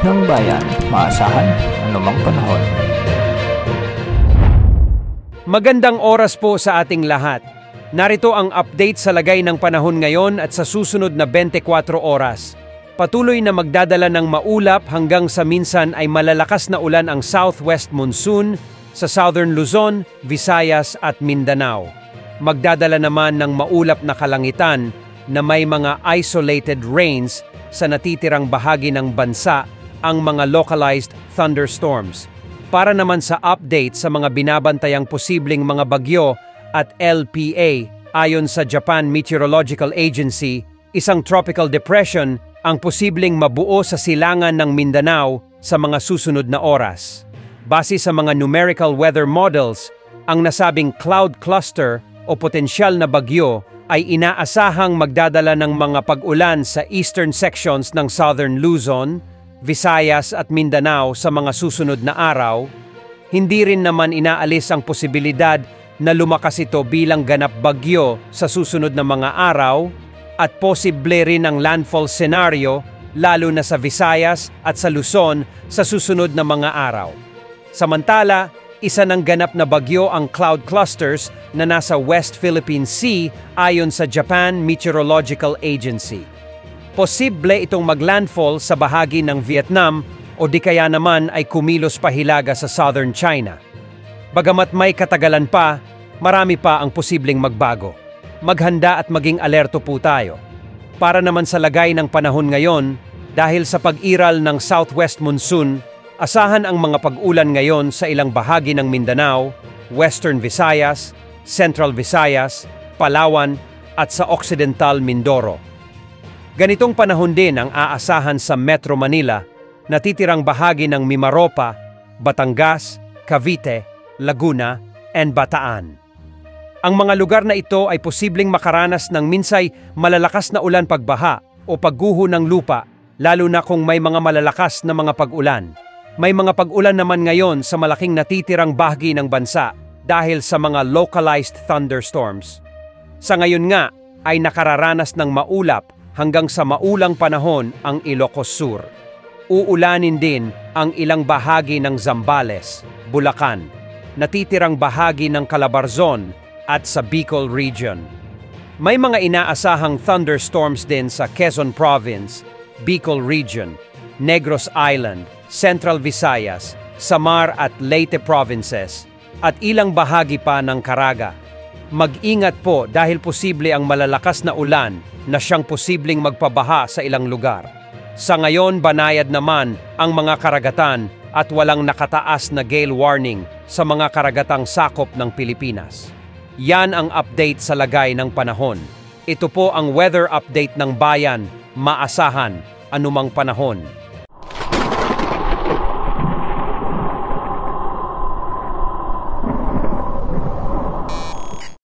ng bayan, maasahan anumang panahon. Magandang oras po sa ating lahat. Narito ang update sa lagay ng panahon ngayon at sa susunod na 24 oras. Patuloy na magdadala ng maulap hanggang sa minsan ay malalakas na ulan ang southwest monsoon sa southern Luzon, Visayas at Mindanao. Magdadala naman ng maulap na kalangitan na may mga isolated rains sa natitirang bahagi ng bansa, ang mga localized thunderstorms. Para naman sa update sa mga binabantayang posibleng mga bagyo at LPA, ayon sa Japan Meteorological Agency, isang tropical depression ang posibleng mabuo sa silangan ng Mindanao sa mga susunod na oras. Base sa mga numerical weather models, ang nasabing cloud cluster o potensyal na bagyo ay inaasahang magdadala ng mga pag-ulan sa eastern sections ng southern Luzon, Visayas at Mindanao sa mga susunod na araw. Hindi rin naman inaalis ang posibilidad na lumakas ito bilang ganap bagyo sa susunod na mga araw at posible rin ang landfall scenario lalo na sa Visayas at sa Luzon sa susunod na mga araw. Samantala, isa ng ganap na bagyo ang cloud clusters na nasa West Philippine Sea ayon sa Japan Meteorological Agency. Posible itong maglandfall sa bahagi ng Vietnam o di kaya naman ay kumilos pahilaga sa southern China. Bagamat may katagalan pa, marami pa ang posibleng magbago. Maghanda at maging alerto po tayo. Para naman sa lagay ng panahon ngayon, dahil sa pag-iral ng southwest monsoon, asahan ang mga pag-ulan ngayon sa ilang bahagi ng Mindanao, Western Visayas, Central Visayas, Palawan at sa Occidental Mindoro. Ganitong panahon din ang aasahan sa Metro Manila, natitirang bahagi ng Mimaropa, Batangas, Cavite, Laguna, and Bataan. Ang mga lugar na ito ay posibleng makaranas ng minsay malalakas na ulan pagbaha o pagguho ng lupa, lalo na kung may mga malalakas na mga pag-ulan. May mga pag-ulan naman ngayon sa malaking natitirang bahagi ng bansa dahil sa mga localized thunderstorms. Sa ngayon nga ay nakararanas ng maulap hanggang sa maulang panahon ang Ilocos Sur. Uulanin din ang ilang bahagi ng Zambales, Bulacan, natitirang bahagi ng Calabarzon at sa Bicol Region. May mga inaasahang thunderstorms din sa Quezon Province, Bicol Region, Negros Island, Central Visayas, Samar at Leyte Provinces, at ilang bahagi pa ng Caraga. Mag-ingat po dahil posible ang malalakas na ulan na siyang posibleng magpabaha sa ilang lugar. Sa ngayon, banayad naman ang mga karagatan at walang nakataas na gale warning sa mga karagatang sakop ng Pilipinas. Yan ang update sa lagay ng panahon. Ito po ang weather update ng bayan, maasahan anumang panahon.